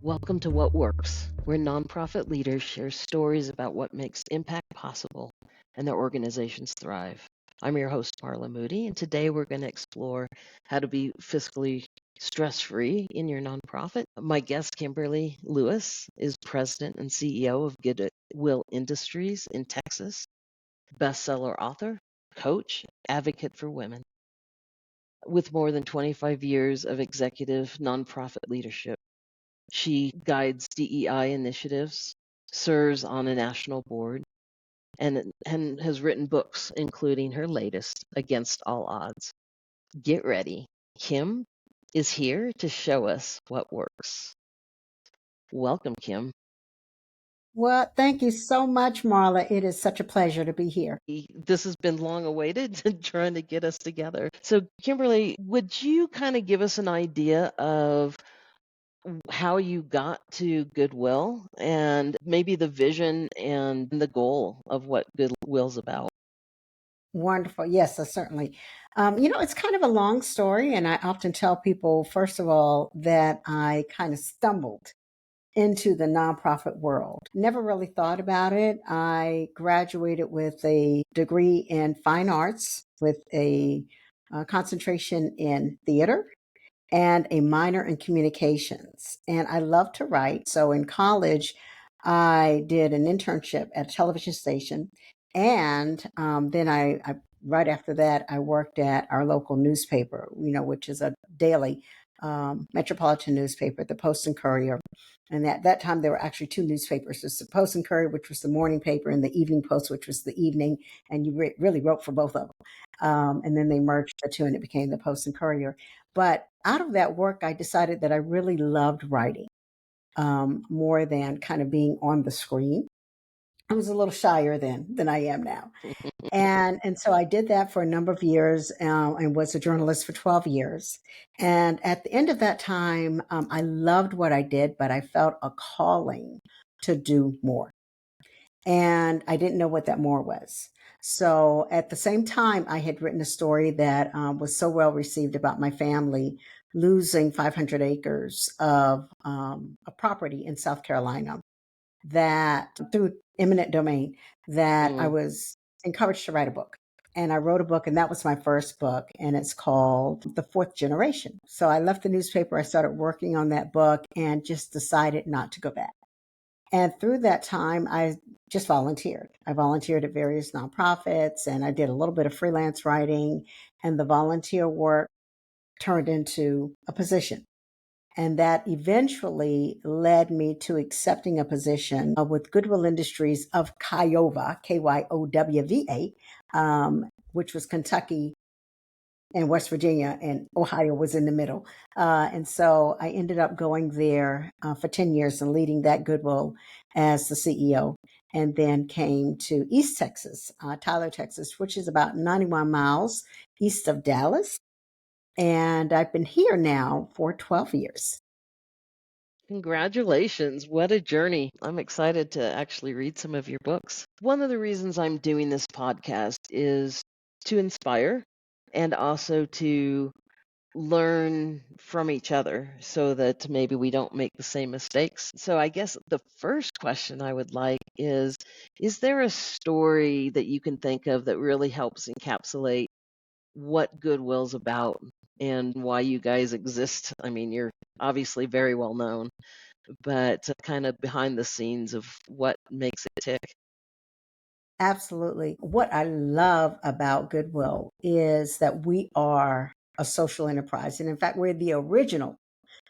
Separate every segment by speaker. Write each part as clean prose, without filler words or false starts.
Speaker 1: Welcome to What Works, where nonprofit leaders share stories about what makes impact possible and their organizations thrive. I'm your host, Marla Moody, and today we're going to explore how to be fiscally stress free in your nonprofit. My guest, Kimberly Lewis, is president and CEO of Goodwill Industries in Texas, bestseller author, coach, advocate for women. With more than 25 years of executive nonprofit leadership, she guides DEI initiatives, serves on a national board, and has written books, including her latest, Against All Odds. Get ready. Kim is here to show us what works. Welcome, Kim.
Speaker 2: Well, thank you so much, Marla. It is such a pleasure to be here.
Speaker 1: This has been long awaited, trying to get us together. So, Kimberly, would you kind of give us an idea of how you got to Goodwill and maybe the vision and the goal of what Goodwill's about?
Speaker 2: Wonderful. Yes, certainly. It's kind of a long story, and I often tell people, first of all, that I kind of stumbled into the nonprofit world. Never really thought about it. I graduated with a degree in fine arts with a concentration in theater and a minor in communications. And I love to write. So in college, I did an internship at a television station. And then I, right after that, I worked at our local newspaper, which is a daily metropolitan newspaper, the Post and Courier. And at that time, there were actually two newspapers. There's the Post and Courier, which was the morning paper, and the Evening Post, which was the evening. And you really wrote for both of them. And then they merged the two, and it became the Post and Courier. But out of that work, I decided that I really loved writing more than kind of being on the screen. I was a little shyer then than I am now. And so I did that for a number of years and was a journalist for 12 years. And at the end of that time, I loved what I did, but I felt a calling to do more. And I didn't know what that more was. So at the same time, I had written a story that was so well received about my family losing 500 acres of a property in South Carolina that through eminent domain that I
Speaker 1: Mm.
Speaker 2: was encouraged to write a book. And I wrote a book, and that was my first book, and it's called The Fourth Generation. So I left the newspaper, I started working on that book, and just decided not to go back. And through that time, I just volunteered. I volunteered at various nonprofits, and I did a little bit of freelance writing, and the volunteer work turned into a position. And that eventually led me to accepting a position with Goodwill Industries of Kiowa, Kyowva, which was Kentucky and West Virginia, and Ohio was in the middle. And so I ended up going there for 10 years and leading that Goodwill as the CEO. And then came to East Texas, Tyler, Texas, which is about 91 miles east of Dallas. And I've been here now for 12 years.
Speaker 1: Congratulations. What a journey. I'm excited to actually read some of your books. One of the reasons I'm doing this podcast is to inspire and also to learn from each other so that maybe we don't make the same mistakes. So I guess the first question I would like is there a story that you can think of that really helps encapsulate what Goodwill's about and why you guys exist? I mean, you're obviously very well known, but kind of behind the scenes of what makes it tick.
Speaker 2: Absolutely. What I love about Goodwill is that we are a social enterprise. And in fact, we're the original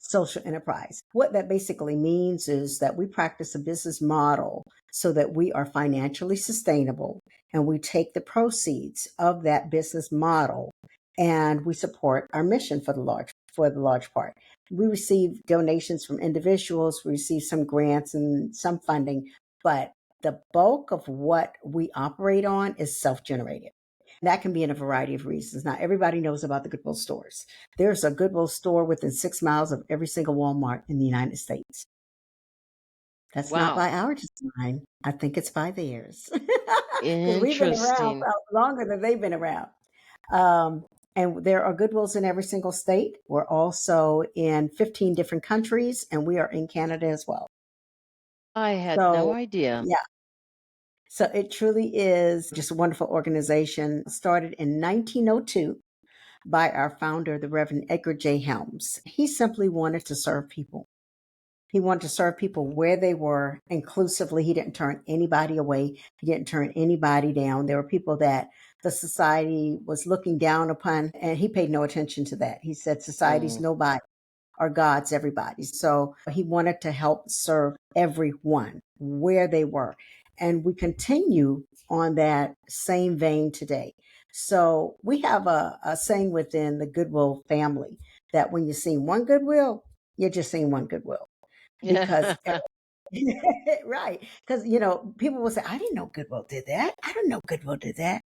Speaker 2: social enterprise. What that basically means is that we practice a business model so that we are financially sustainable and we take the proceeds of that business model and we support our mission for the large part. We receive donations from individuals, we receive some grants and some funding, but the bulk of what we operate on is self-generated. That can be in a variety of reasons. Not everybody knows about the Goodwill stores. There's a Goodwill store within 6 miles of every single Walmart in the United States. That's not
Speaker 1: Wow.
Speaker 2: by our design. I think it's by theirs because we've been around
Speaker 1: Interesting.
Speaker 2: longer than they've been around. Um, And there are Goodwills in every single state. We're also in 15 different countries, and we are in Canada as well.
Speaker 1: I had no
Speaker 2: So,
Speaker 1: idea.
Speaker 2: yeah. So it truly is just a wonderful organization. Started in 1902 by our founder, the Reverend Edgar J. Helms. He simply wanted to serve people. He wanted to serve people where they were inclusively. He didn't turn anybody away. He didn't turn anybody down. There were people that the society was looking down upon, and he paid no attention to that. He said, society's
Speaker 1: Mm.
Speaker 2: nobody or God's everybody. So he wanted to help serve everyone where they were. And we continue on that same vein today. So we have a saying within the Goodwill family that when you see one Goodwill, you're just seeing one Goodwill because right. Because, people will say, I didn't know Goodwill did that. I didn't know Goodwill did that.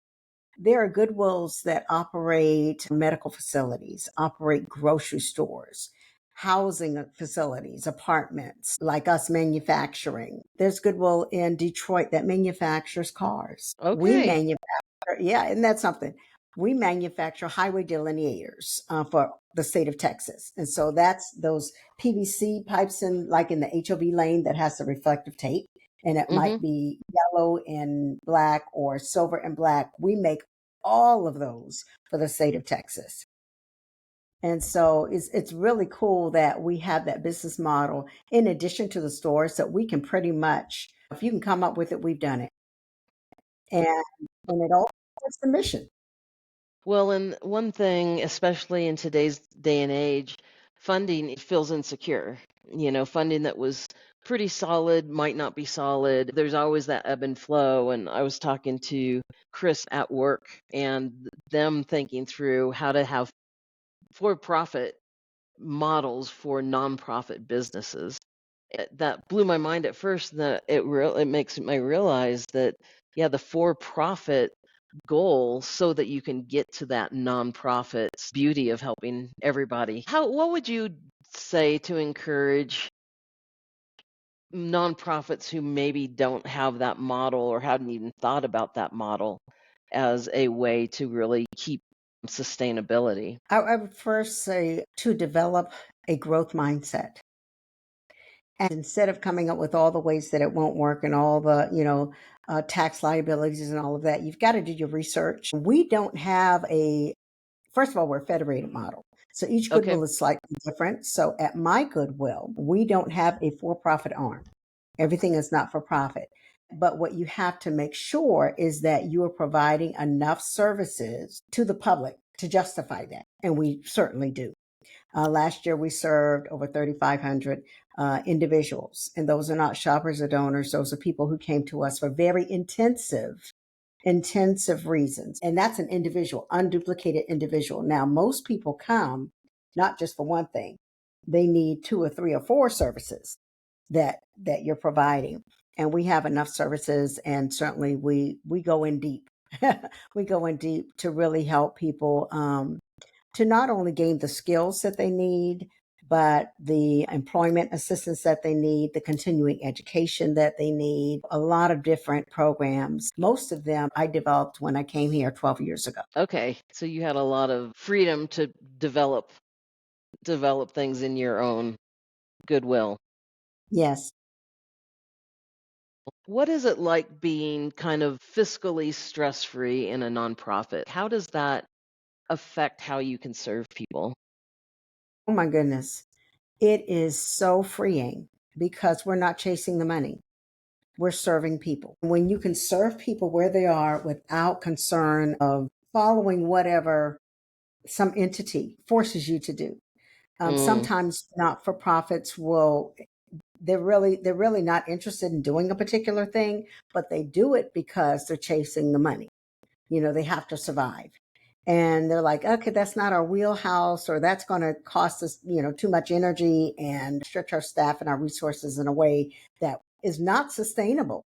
Speaker 2: There are Goodwills that operate medical facilities, operate grocery stores, housing facilities, apartments, like us manufacturing. There's Goodwill in Detroit that manufactures cars. We
Speaker 1: Okay.
Speaker 2: manufacture, yeah, isn't that something? We manufacture highway delineators for the state of Texas. And so that's those PVC pipes in the HOV lane that has the reflective tape. And it
Speaker 1: Hmm.
Speaker 2: might be yellow and black or silver and black. We make all of those for the state of Texas. And so it's really cool that we have that business model in addition to the stores that we can pretty much, if you can come up with it, we've done it. And it all fits the mission.
Speaker 1: Well, and one thing, especially in today's day and age, funding feels insecure. Funding that was pretty solid might not be solid. There's always that ebb and flow. And I was talking to Chris at work and them thinking through how to have for profit models for nonprofit businesses. That blew my mind at first. That it makes me realize that, yeah, the for profit goal so that you can get to that nonprofit's beauty of helping everybody. What would you say to encourage nonprofits who maybe don't have that model or hadn't even thought about that model as a way to really keep sustainability?
Speaker 2: I would first say to develop a growth mindset. And instead of coming up with all the ways that it won't work and all the, tax liabilities and all of that, you've got to do your research. We don't have first of all, we're a federated model. So each
Speaker 1: Okay.
Speaker 2: Goodwill is slightly different. So at my Goodwill, we don't have a for profit arm. Everything is not for profit. But what you have to make sure is that you are providing enough services to the public to justify that. And we certainly do. Last year, we served over 3,500 individuals, and those are not shoppers or donors. Those are people who came to us for very intensive reasons. And that's an individual, unduplicated individual. Now, most people come not just for one thing. They need 2 or 3 or 4 services that you're providing. And we have enough services, and certainly we go in deep. We go in deep to really help people to not only gain the skills that they need, but the employment assistance that they need, the continuing education that they need, a lot of different programs. Most of them I developed when I came here 12 years ago.
Speaker 1: Okay. So you had a lot of freedom to develop things in your own goodwill.
Speaker 2: Yes.
Speaker 1: What is it like being kind of fiscally stress free in a nonprofit? How does that affect how you can serve people?
Speaker 2: Oh my goodness. It is so freeing because we're not chasing the money. We're serving people. When you can serve people where they are without concern of following whatever some entity forces you to do.
Speaker 1: Mm,
Speaker 2: Sometimes not for profits will they're really not interested in doing a particular thing, but they do it because they're chasing the money. They have to survive. And they're like, okay, that's not our wheelhouse, or that's going to cost us, too much energy and stretch our staff and our resources in a way that is not sustainable.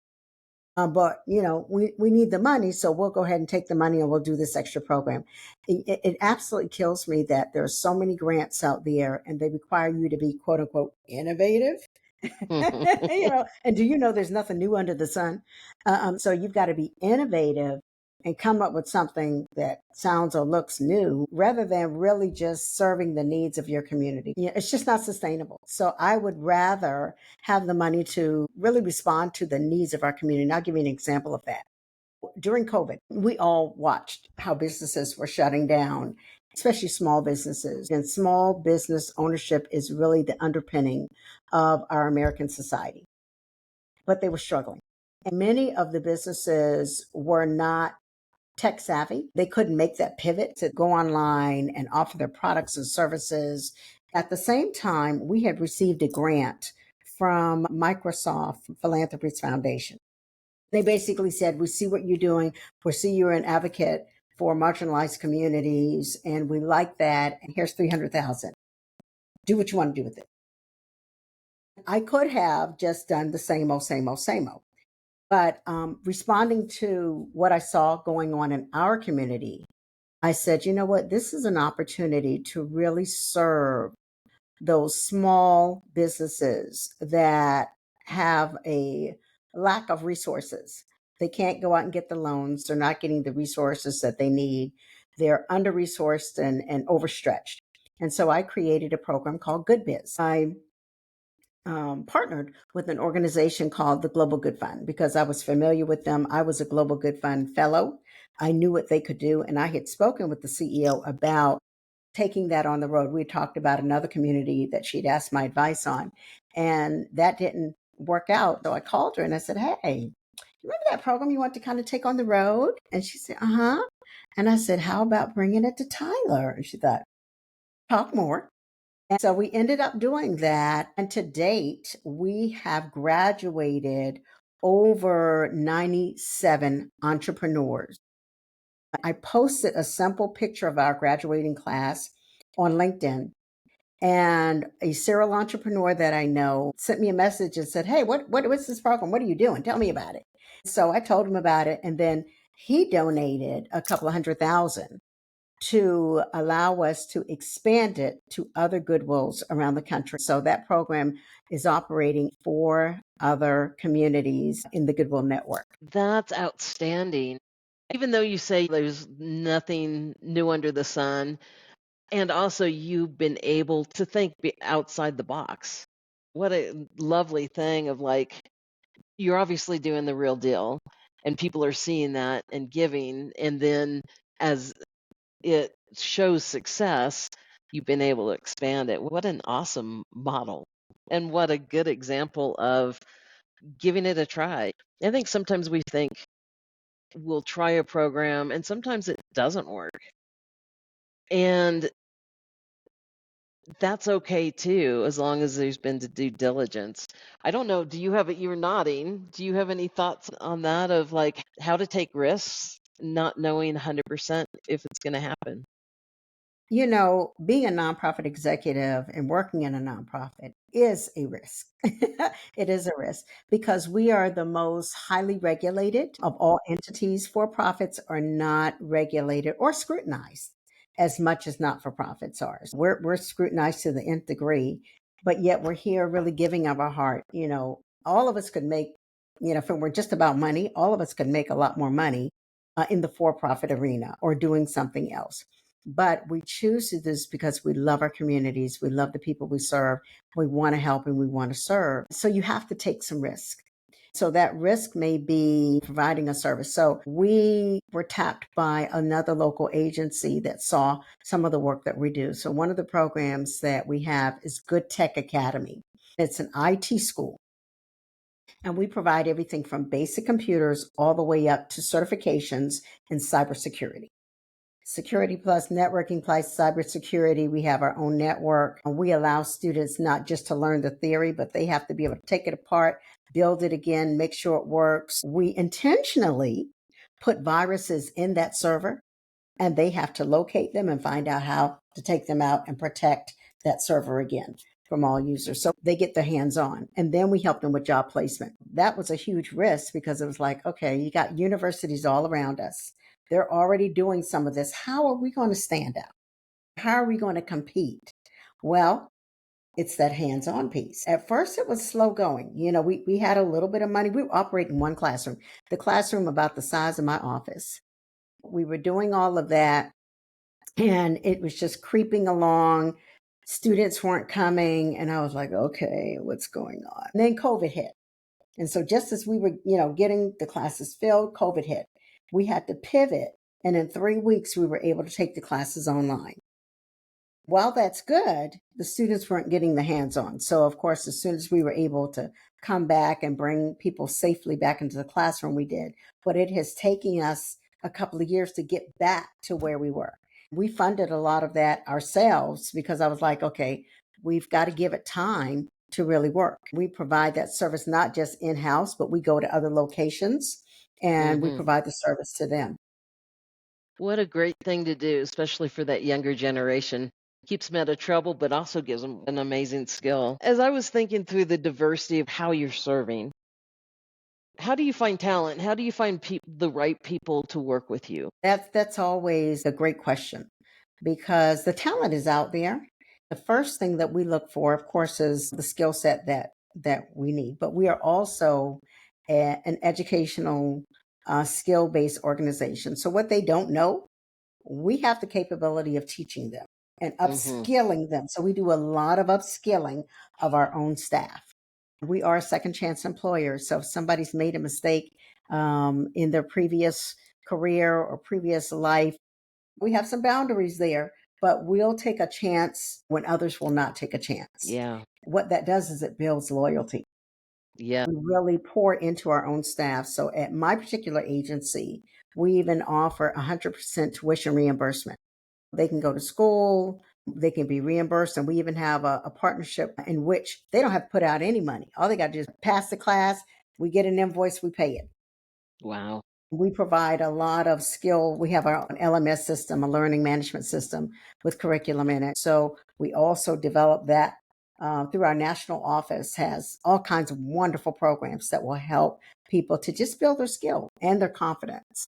Speaker 2: But we need the money, so we'll go ahead and take the money and we'll do this extra program. It absolutely kills me that there are so many grants out there and they require you to be quote unquote innovative. And do you know there's nothing new under the sun? So you've got to be innovative and come up with something that sounds or looks new rather than really just serving the needs of your community. It's just not sustainable. So I would rather have the money to really respond to the needs of our community. And I'll give you an example of that. During COVID, we all watched how businesses were shutting down, especially small businesses. And small business ownership is really the underpinning of our American society. But they were struggling. And many of the businesses were not tech savvy. They couldn't make that pivot to go online and offer their products and services. At the same time, we had received a grant from Microsoft Philanthropies Foundation. They basically said, we see what you're doing. We see you're an advocate for marginalized communities, and we like that. And here's $300,000. Do what you want to do with it. I could have just done the same old, same old, same old. But responding to what I saw going on in our community, I said, you know what, this is an opportunity to really serve those small businesses that have a lack of resources. They can't go out and get the loans. They're not getting the resources that they need. They're under-resourced and overstretched. And so I created a program called Good Biz. I partnered with an organization called the Global Good Fund because I was familiar with them. I was a Global Good Fund fellow. I knew what they could do. And I had spoken with the CEO about taking that on the road. We talked about another community that she'd asked my advice on, and that didn't work out. So I called her and I said, hey, you remember that program you want to kind of take on the road? And she said, uh-huh. And I said, how about bringing it to Tyler? And she thought, talk more. And so we ended up doing that. And to date, we have graduated over 97 entrepreneurs. I posted a simple picture of our graduating class on LinkedIn. And a serial entrepreneur that I know sent me a message and said, hey, what's this program? What are you doing? Tell me about it. So I told him about it. And then he donated a couple of $100,000 to allow us to expand it to other Goodwills around the country. So that program is operating for other communities in the Goodwill network.
Speaker 1: That's outstanding. Even though you say there's nothing new under the sun, and also you've been able to think outside the box. What a lovely thing of like, you're obviously doing the real deal, and people are seeing that and giving. And then as it shows success, you've been able to expand it. What an awesome model. And what a good example of giving it a try. I think sometimes we think we'll try a program and sometimes it doesn't work. And that's okay too, as long as there's been the due diligence. I don't know. You're nodding. Do you have any thoughts on that of like how to take risks, not knowing 100% if it's going to happen?
Speaker 2: You know, being a nonprofit executive and working in a nonprofit is a risk. It is a risk because we are the most highly regulated of all entities. For profits are not regulated or scrutinized as much as not for profits are. We're scrutinized to the nth degree, but yet we're here really giving of our heart. You know, all of us could make, if it were just about money, all of us could make a lot more money in the for profit arena or doing something else. But we choose to do this because we love our communities. We love the people we serve. We want to help and we want to serve. So you have to take some risk. So that risk may be providing a service. So we were tapped by another local agency that saw some of the work that we do. So one of the programs that we have is Good Tech Academy. It's an IT school. And we provide everything from basic computers all the way up to certifications in cybersecurity. Security plus networking plus cybersecurity. We have our own network. We allow students not just to learn the theory, but they have to be able to take it apart, build it again, make sure it works. We intentionally put viruses in that server, and they have to locate them and find out how to take them out and protect that server again from all users. So they get their hands on. And then we help them with job placement. That was a huge risk because it was like, okay, you got universities all around us. They're already doing some of this. How are we going to stand out? How are we going to compete? Well, it's that hands-on piece. At first, it was slow going. We had a little bit of money. We were operating one classroom, the classroom about the size of my office. We were doing all of that, and it was just creeping along. Students weren't coming, and I was like, okay, what's going on? And then COVID hit. And so just as we were, getting the classes filled, COVID hit. We had to pivot. And in 3 weeks, we were able to take the classes online. While that's good, the students weren't getting the hands-on. So of course, as soon as we were able to come back and bring people safely back into the classroom, we did. But it has taken us a couple of years to get back to where we were. We funded a lot of that ourselves because I was like, okay, we've got to give it time to really work. We provide that service not just in-house, but we go to other locations and we
Speaker 1: Mm-hmm.
Speaker 2: provide the service to them.
Speaker 1: What a great thing to do, especially for that younger generation. Keeps them out of trouble, but also gives them an amazing skill. As I was thinking through the diversity of how you're serving, how do you find talent? How do you find the right people to work with you?
Speaker 2: That's always a great question because the talent is out there. The first thing that we look for, of course, is the skill set that we need. But we are also an educational, skill-based organization. So what they don't know, we have the capability of teaching them and
Speaker 1: Mm-hmm.
Speaker 2: upskilling them. So we do a lot of upskilling of our own staff. We are a second chance employer. So if somebody's made a mistake in their previous career or previous life, we have some boundaries there, but we'll take a chance when others will not take a chance.
Speaker 1: Yeah.
Speaker 2: What that does is it builds loyalty.
Speaker 1: Yeah.
Speaker 2: We really pour into our own staff. So at my particular agency, we even offer 100% tuition reimbursement. They can go to school, they can be reimbursed, and we even have a partnership in which they don't have to put out any money. All they got to do is pass the class, we get an invoice, we pay it.
Speaker 1: Wow.
Speaker 2: We provide a lot of skill. We have our own LMS system, a learning management system with curriculum in it. So we also develop that through our national office, has all kinds of wonderful programs that will help people to just build their skill and their confidence.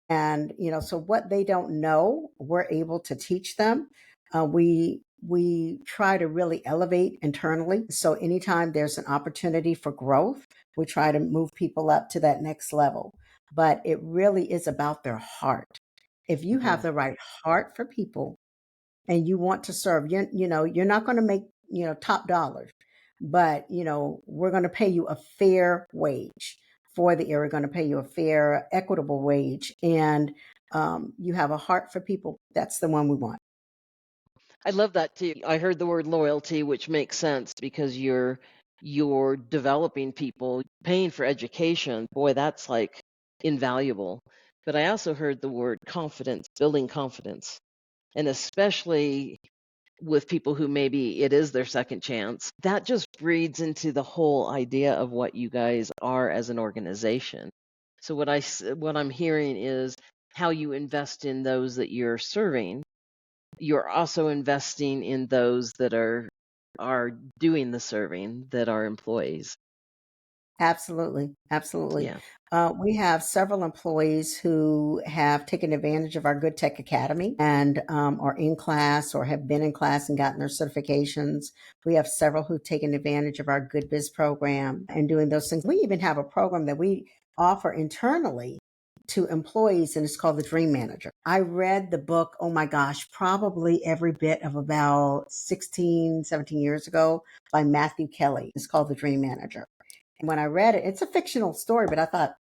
Speaker 2: And so what they don't know, we're able to teach them. We try to really elevate internally. So anytime there's an opportunity for growth, we try to move people up to that next level. But it really is about their heart. If you have
Speaker 1: Mm-hmm.
Speaker 2: the right heart for people and you want to serve, you're not going to make top dollar, but we're going to pay you a fair wage for the area. We're going to pay you a fair, equitable wage, and you have a heart for people. That's the one we want.
Speaker 1: I love that too. I heard the word loyalty, which makes sense because you're developing people, paying for education. Boy, that's like invaluable. But I also heard the word confidence, building confidence. And especially with people who maybe it is their second chance, that just breeds into the whole idea of what you guys are as an organization. So what I'm hearing is how you invest in those that you're serving. You're also investing in those that are doing the serving, that are employees.
Speaker 2: Absolutely. Absolutely.
Speaker 1: Yeah.
Speaker 2: We have several employees who have taken advantage of our Good Tech Academy and are in class or have been in class and gotten their certifications. We have several who've taken advantage of our Good Biz program and doing those things. We even have a program that we offer internally to employees, and it's called the Dream Manager. I read the book, oh my gosh, probably every bit of about 16, 17 years ago by Matthew Kelly. It's called the Dream Manager. When I read it, it's a fictional story, but I thought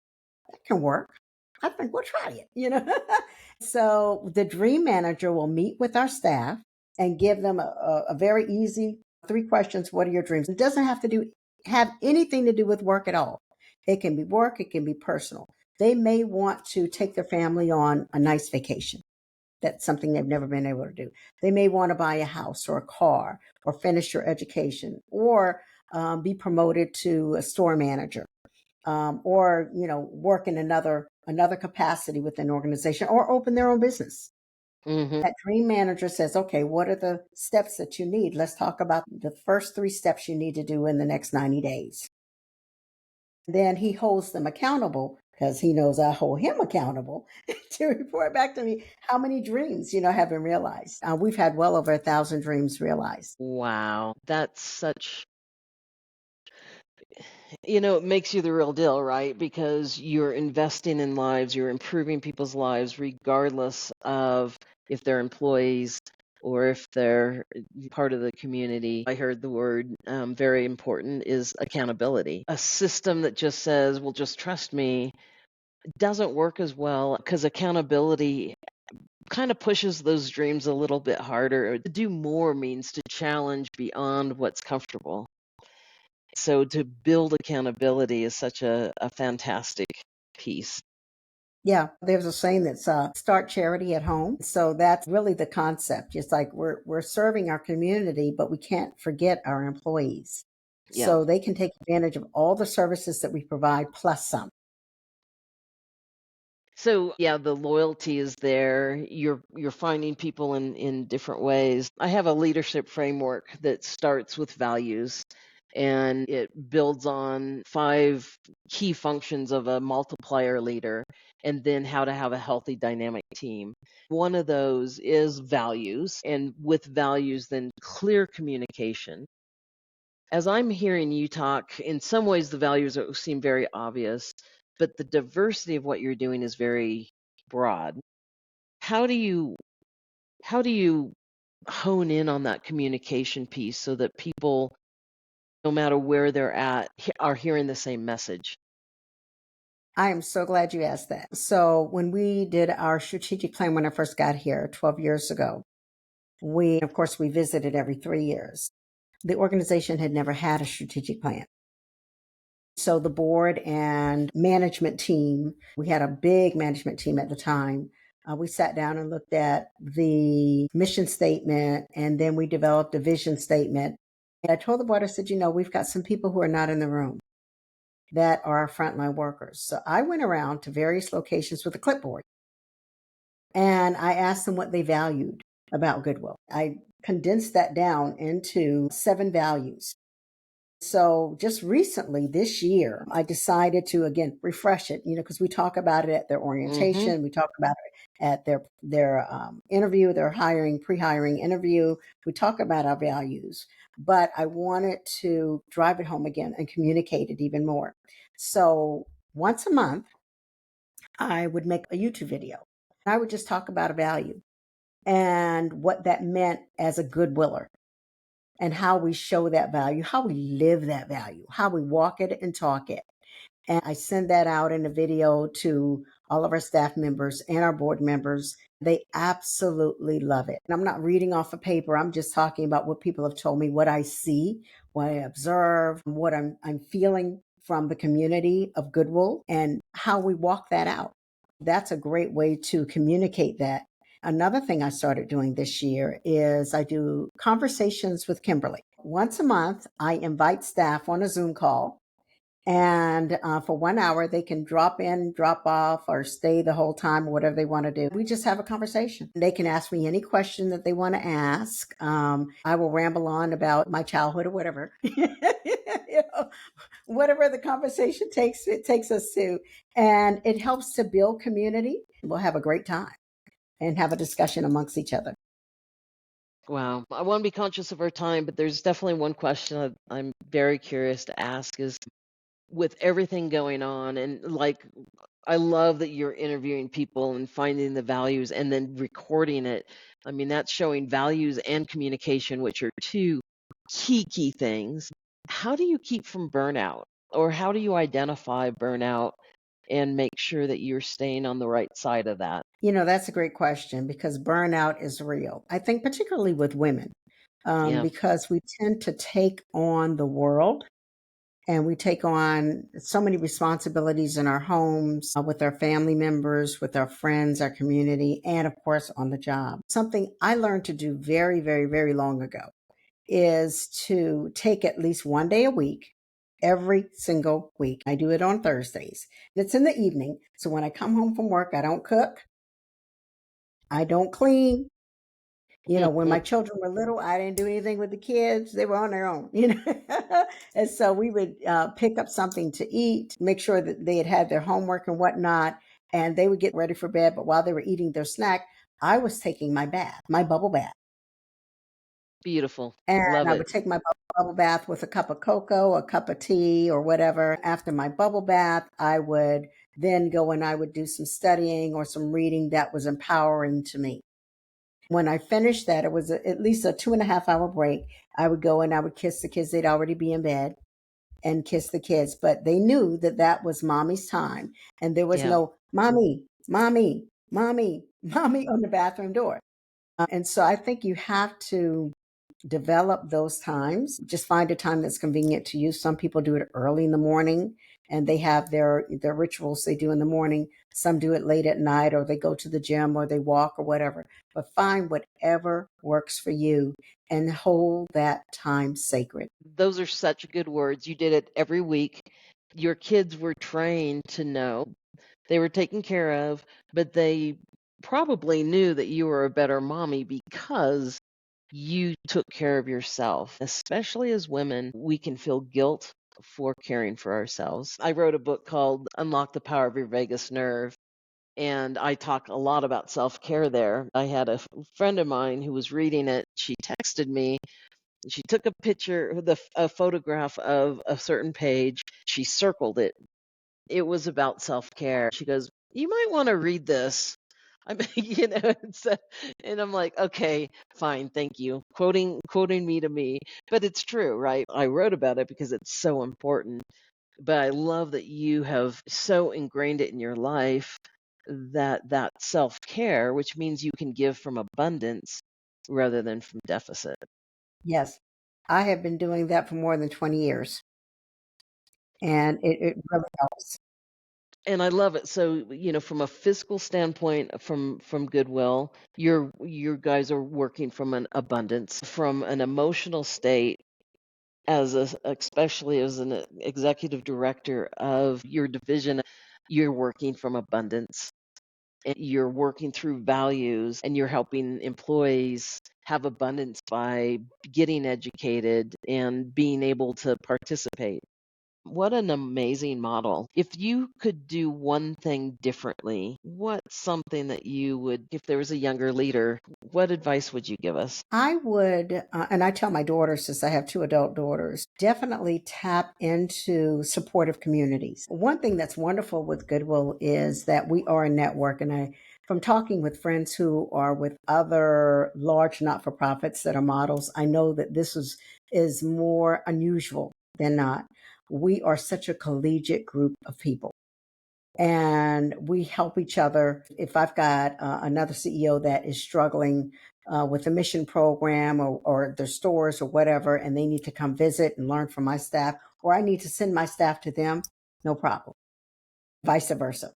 Speaker 2: that can work. I think we'll try it. So the dream manager will meet with our staff and give them a very easy 3 questions. What are your dreams? It doesn't have anything to do with work at all. It can be work, it can be personal. They may want to take their family on a nice vacation. That's something they've never been able to do. They may want to buy a house or a car or finish their education or be promoted to a store manager, or work in another capacity within an organization or open their own business.
Speaker 1: Hmm.
Speaker 2: That dream manager says, okay, what are the steps that you need? Let's talk about the first 3 steps you need to do in the next 90 days. Then he holds them accountable because he knows I hold him accountable to report back to me how many dreams, have been realized. We've had well over 1,000 dreams realized.
Speaker 1: Wow. That's such It makes you the real deal, right? Because you're investing in lives, you're improving people's lives, regardless of if they're employees or if they're part of the community. I heard the word very important is accountability. A system that just says, well, just trust me, doesn't work as well because accountability kind of pushes those dreams a little bit harder. To do more means to challenge beyond what's comfortable. So to build accountability is such a fantastic piece.
Speaker 2: Yeah, there's a saying that's start charity at home. So that's really the concept. It's like we're serving our community, but we can't forget our employees.
Speaker 1: Yeah.
Speaker 2: So they can take advantage of all the services that we provide plus some.
Speaker 1: So yeah, the loyalty is there. You're finding people in different ways. I have a leadership framework that starts with values and it builds on 5 key functions of a multiplier leader and then how to have a healthy dynamic team. One of those is values, and with values then clear communication. As I'm hearing you talk, in some ways the values seem very obvious, but the diversity of what you're doing is very broad. How do you how do you hone in on that communication piece so that people, no matter where they're at, are hearing the same message?
Speaker 2: I am so glad you asked that. So when we did our strategic plan when I first got here 12 years ago, of course, we visited every 3 years. The organization had never had a strategic plan. So the board and management team, we had a big management team at the time. We sat down and looked at the mission statement, and then we developed a vision statement. And I told the board, I said, we've got some people who are not in the room that are our frontline workers. So I went around to various locations with a clipboard and I asked them what they valued about Goodwill. I condensed that down into 7 values. So just recently this year, I decided to again refresh it, because we talk about it at their
Speaker 1: Mm-hmm.
Speaker 2: orientation, we talk about it at their interview, their pre-hiring interview. We talk about our values, but I wanted to drive it home again and communicate it even more. So once a month, I would make a YouTube video. I would just talk about a value and what that meant as a Goodwiller and how we show that value, how we live that value, how we walk it and talk it. And I send that out in a video to all of our staff members and our board members. They absolutely love it. And I'm not reading off a paper. I'm just talking about what people have told me, what I see, what I observe, what I'm feeling from the community of Goodwill and how we walk that out. That's a great way to communicate that. Another thing I started doing this year is I do conversations with Kimberly. Once a month, I invite staff on a Zoom call and for 1 hour, they can drop in, drop off, or stay the whole time, or whatever they want to do. We just have a conversation. They can ask me any question that they want to ask. I will ramble on about my childhood or whatever, whatever the conversation takes us to. And it helps to build community. We'll have a great time and have a discussion amongst each other.
Speaker 1: Wow. I want to be conscious of our time, but there's definitely one question I'm very curious to ask is with everything going on and I love that you're interviewing people and finding the values and then recording it. I mean, that's showing values and communication, which are 2 key things. How do you keep from burnout? Or how do you identify burnout and make sure that you're staying on the right side of that?
Speaker 2: That's a great question because burnout is real. I think particularly with women,
Speaker 1: Yeah.
Speaker 2: because we tend to take on the world and we take on so many responsibilities in our homes, with our family members, with our friends, our community, and of course on the job. Something I learned to do very, very, very long ago is to take at least 1 day a week, every single week. I do it on Thursdays. It's in the evening. So when I come home from work, I don't cook, I don't clean. When my children were little, I didn't do anything with the kids. They were on their own. And so we would pick up something to eat, make sure that they had had their homework and whatnot, and they would get ready for bed. But while they were eating their snack, I was taking my bath, my bubble bath.
Speaker 1: Beautiful.
Speaker 2: And
Speaker 1: Love
Speaker 2: I
Speaker 1: it.
Speaker 2: would take my bubble bath with a cup of cocoa, a cup of tea, or whatever. After my bubble bath, I would then go and I would do some studying or some reading that was empowering to me. When I finished that, it was at least a 2.5 hour break. I would go and I would kiss the kids. They'd already be in bed and kiss the kids, but they knew that that was mommy's time. And there was
Speaker 1: Yeah.
Speaker 2: no mommy, mommy, mommy, mommy on the bathroom door. And so I think you have to develop those times. Just find a time that's convenient to you. Some people do it early in the morning and they have their rituals they do in the morning. Some do it late at night, or they go to the gym, or they walk, or whatever. But find whatever works for you and hold that time sacred.
Speaker 1: Those are such good words. You did it every week. Your kids were trained to know they were taken care of, but they probably knew that you were a better mommy because you took care of yourself. Especially as women, we can feel guilt for caring for ourselves. I wrote a book called Unlock the Power of Your Vagus Nerve, and I talk a lot about self care there. I had a friend of mine who was reading it. She texted me. She took a picture, a photograph of a certain page. She circled it. It was about self care. She goes, "You might want to read this." I mean, and I'm like, okay, fine, thank you. Quoting me to me, but it's true, right? I wrote about it because it's so important. But I love that you have so ingrained it in your life that self care, which means you can give from abundance rather than from deficit.
Speaker 2: Yes, I have been doing that for more than 20 years, and it really helps.
Speaker 1: And I love it. So, from a fiscal standpoint, from Goodwill, you guys are working from an abundance, from an emotional state especially as an executive director of your division, you're working from abundance. And you're working through values and you're helping employees have abundance by getting educated and being able to participate. What an amazing model. If you could do one thing differently, what's something that you would, if there was a younger leader, what advice would you give us?
Speaker 2: I would, and I tell my daughters, since I have two adult daughters, definitely tap into supportive communities. One thing that's wonderful with Goodwill is that we are a network. And from talking with friends who are with other large not for profits that are models, I know that is more unusual than not. We are such a collegiate group of people and we help each other. If I've got another CEO that is struggling with a mission program or their stores or whatever, and they need to come visit and learn from my staff, or I need to send my staff to them, no problem. Vice versa.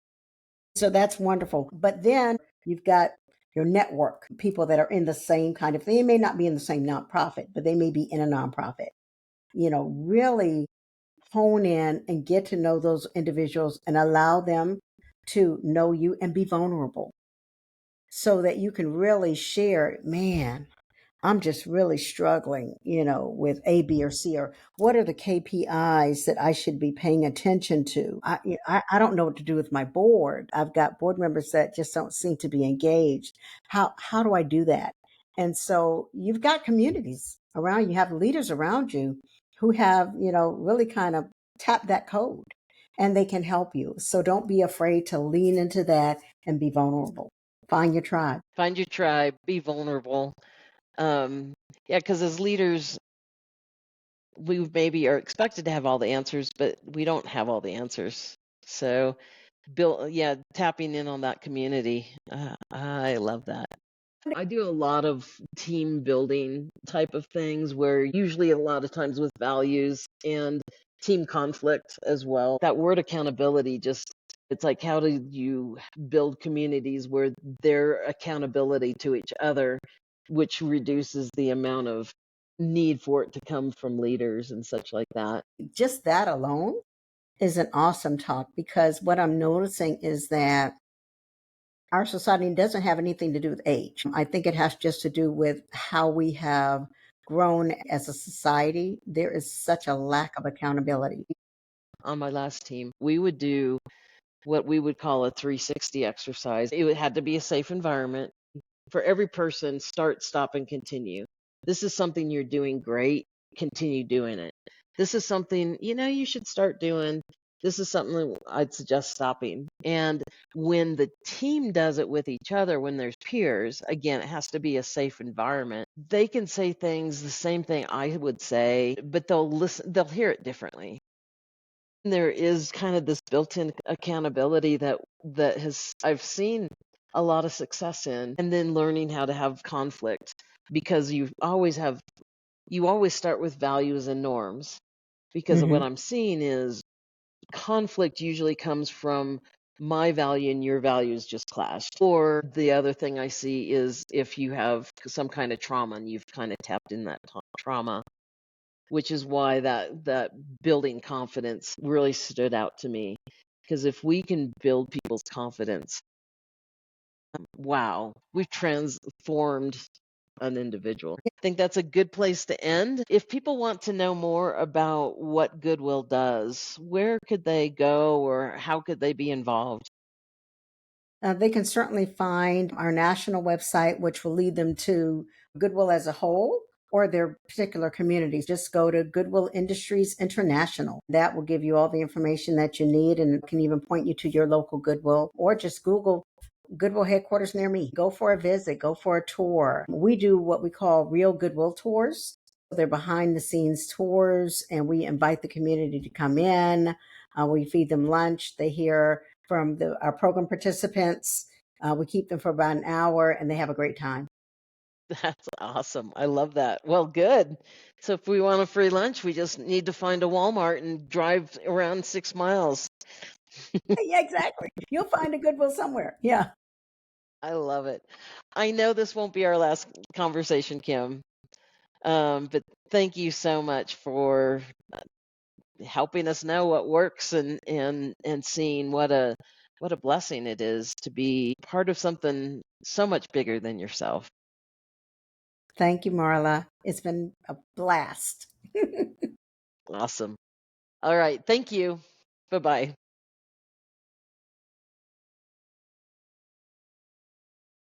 Speaker 2: So that's wonderful. But then you've got your network, people that are in the same kind of thing. They may not be in the same nonprofit, but they may be in a nonprofit. Really hone in and get to know those individuals and allow them to know you and be vulnerable so that you can really share, man, I'm just really struggling, with A, B, or C, or what are the KPIs that I should be paying attention to? I don't know what to do with my board. I've got board members that just don't seem to be engaged. How do I do that? And so you've got communities around you, have leaders around you who have, really kind of tap that code and they can help you. So don't be afraid to lean into that and be vulnerable. Find your tribe.
Speaker 1: Find your tribe, be vulnerable. Um, yeah, because as leaders, we maybe are expected to have all the answers, but we don't have all the answers. So, tapping in on that community. I love that. I do a lot of team building type of things where usually a lot of times with values and team conflict as well. That word accountability just it's like how do you build communities where their accountability to each other, which reduces the amount of need for it to come from leaders and such like that.
Speaker 2: Just that alone is an awesome talk because what I'm noticing is that our society doesn't have anything to do with age. I think it has just to do with how we have grown as a society. There is such a lack of accountability.
Speaker 1: On my last team, we would do what we would call a 360 exercise. It had to be a safe environment for every person, start, stop, and continue. This is something you're doing great. Continue doing it. This is something, you should start doing. This is something I'd suggest stopping. And when the team does it with each other, when there's peers, again, it has to be a safe environment. They can say things, the same thing I would say, but they'll hear it differently. There is kind of this built-in accountability that has I've seen a lot of success in, and then learning how to have conflict, because you always start with values and norms, because what
Speaker 2: Hmm.
Speaker 1: I'm seeing is conflict usually comes from my value and your values just clashed. Or the other thing I see is if you have some kind of trauma and you've kind of tapped in that trauma, which is why that building confidence really stood out to me. Because if we can build people's confidence, wow, we've transformed an individual. I think that's a good place to end. If people want to know more about what Goodwill does, where could they go, or how could they be involved?
Speaker 2: They can certainly find our national website, which will lead them to Goodwill as a whole or their particular communities. Just go to Goodwill Industries International. That will give you all the information that you need and can even point you to your local Goodwill, or just Google Goodwill headquarters near me. Go for a visit, go for a tour. We do what we call real Goodwill tours. They're behind the scenes tours, and we invite the community to come in. We feed them lunch. They hear from our program participants. We keep them for about an hour, and they have a great time.
Speaker 1: That's awesome. I love that. Well, good. So if we want a free lunch, we just need to find a Walmart and drive around 6 miles.
Speaker 2: Yeah, exactly. You'll find a Goodwill somewhere. Yeah.
Speaker 1: I love it. I know this won't be our last conversation, Kim, but thank you so much for helping us know what works, and seeing what a blessing it is to be part of something so much bigger than yourself.
Speaker 2: Thank you, Marla. It's been a blast.
Speaker 1: Awesome. All right. Thank you. Bye bye.